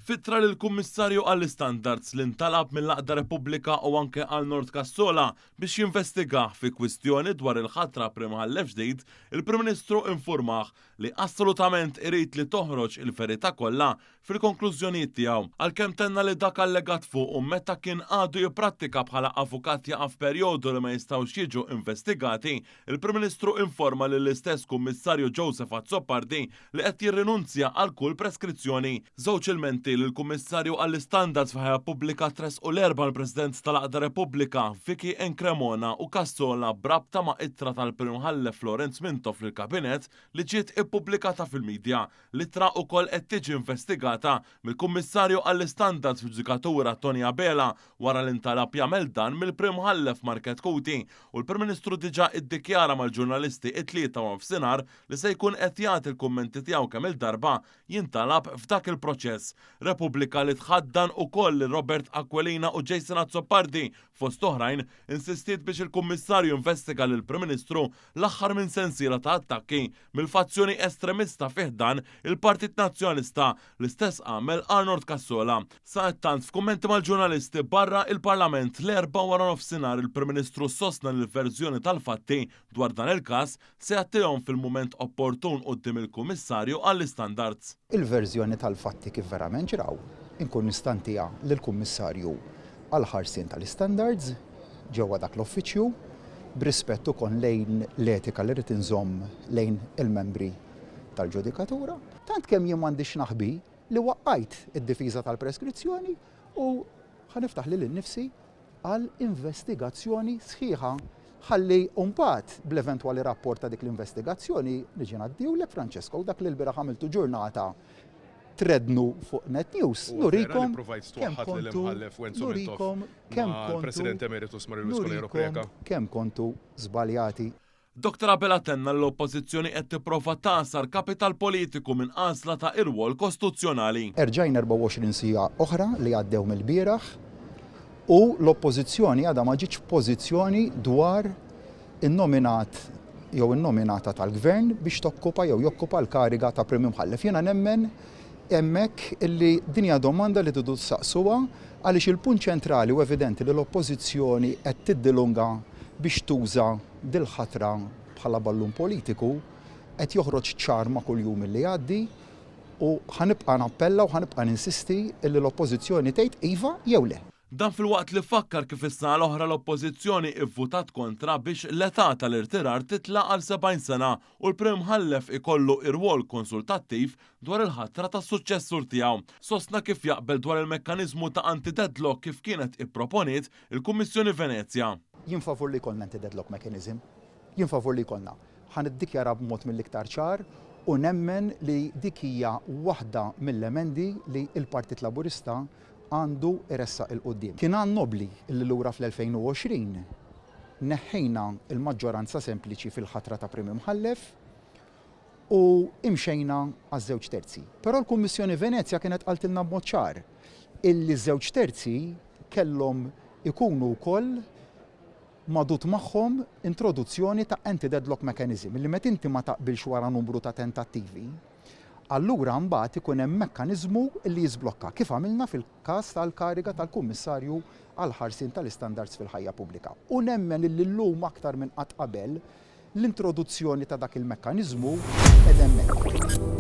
Fitra lill-Kummissarju għall-Istandards li ntalab mill-Aqda Repubblika u anke għal Nord Kassola biex jinvestiga fi kwistjoni dwar il-ħatra Prim Ħallef ġdid, il-Prim Ministru infurmah li assolutament irid li toħroġ il-verità kollha fil-konklużjonijiet tiegħu. Għalkemm tenna li dak allegat fuq u meta kien għadu jipprattika bħala avukat jaqaf perjodu li ma jistgħux jiġu investigati, il-Prim Ministru informa lill-istess Kummissarju Joseph Azzopardi li qed jirrinunzja għal kull preskrizzjoni. Żewġ ilmenti l-Kummissarju għall-Istandards f'ħajja pubblika tresqu l-erba' l-President tal-Aqda Repubblika Vicky Encremona u Kassola brabta ma' ittra tal-Prim Ħallef Florenz Mintoff lill-Kabinet li ġiet ippubblikata fil-medja. L-ittra wkoll qed tiġi investigata mill-Kummissarju għall-Istandards fil-Ġudikatura Tony Abela wara li ntalab jagħmel dan mill-Prim Ħallef Market Kuti u l-Prim Ministru diġà iddikjara mal-ġurnalisti it-tlieta u nofsinhar li se jkun qed jagħti l-kummenti tiegħu kemm il-darba jintalab f'dak il-proċess. Repubblika li tħaddan ukoll li Robert Aquilina u Jason Azzopardi fost oħrajn insistiet biex il-Kummissarju investiga lill Prim Ministru l-aħħar minn sensiela ta' attakki mill-fazzjoni estremista fiħdan il-Partit Nazzjonalista l-istess għamel Arnold Kassola. Sa tant f'kummenti mal-ġurnalisti barra il-Parlament l-erba' wara nofsinhar il-Prim Ministru sostna l-verżjoni tal-fatti dwar dan il-każ se jagħtihom fil-mument opportun quddiem il-Kummissarju għall-Istandards. Il-verżjoni tal-fatti kif verament ġraw, inkun nistantija lill-Kummissarju għall-ħarsien tal-Istandards ġewwa dak l-uffiċċju b'rispett ukoll lejn l-etika li rrid inżomm lejn il-membri tal-Ġudikatura. Tant kemm jien m'għandix naħbi li waqqajt id-difiża tal-preskrizzjoni u ħaniftaħ lil innifsi għal investigazzjoni sħiħa ħalli mbagħad bl-eventwali rapport ta' dik l-investigazzjoni niġi ngħaddiwlek Francesco dak li l-bieraħ għamiltu ġurnata trednu fuq Net News. Nurikom kemm kontu żbaljati. Dr. Abela tenna l-oppożizzjoni qed tipprova tasar kapital politiku minn għażla ta' irwol kostituzzjonali. Erġajn 24 sija oħra li għaddew mill-bieraħ u l-oppożizzjoni għadha ma ġietx pożizzjoni dwar in-nominat jew in-nominata tal-Gvern biex tokkupa jew jokkupa l-kariga ta' Prim Imħallef. Jiena nemmen hemmhekk illi din hija domanda li tidu saqsuha għaliex il-punt ċentrali u evidenti li l-oppożizzjoni qed tiddilunga biex tuża dil-ħatra bħala ballun politiku qed joħroġ ċar ma' kuljum illi jgħaddi u ħanibqa' nappella u ħanibqa' ninsisti illi l-oppożizzjoni tgħid iva jew le. Dan fil-waqt li fakkar kif issa l-oħra l-oppożizzjoni ivvutat kontra biex l-età tal-irtirar titla' għal 70 sena u l-Prim Ħallef ikollu irwol konsultattiv dwar il-ħatra tas-suċċessur tiegħu. Sostna kif jaqbel dwar il-mekkaniżmu ta' anti-deadlock kif kienet ipproponiet il-Kummissjoni Venezja. Jien favur li jkollna anti-deadlock mechanism, jien favur li jkollna. Ħaniddikjara b'mod mill-iktar ċar u nemmen li dik hija waħda mill-emendi li l-Partit Laburista għandu iressaq il-qoddim. Kien għan nobli illi lura fl-2020 neħħejna il-maġġoranza sempliċi fil-ħatra ta' Prim Imħallef u imxejna għaż-żewġ terzi. Però l-Kummissjoni Venezja kienet qaltilna b'mod ċar illi żewġ terzi kellhom ikunu wkoll madut magħhom introduzzjoni ta' anti-deadlock mechanism illi meta inti ma taqbilx wara numru ta' tentattivi allura mbagħad ikun hemm mekkaniżmu li jiżblokka kif għamilna fil-każ tal-kariga tal-Kummissarju għall ħarsien tal-Istandards fil-ħajja pubblika. U nemmen illi llum aktar minn qatt qabel l-introduzzjoni ta' dak il-mekkaniżmu qed hemmhekk.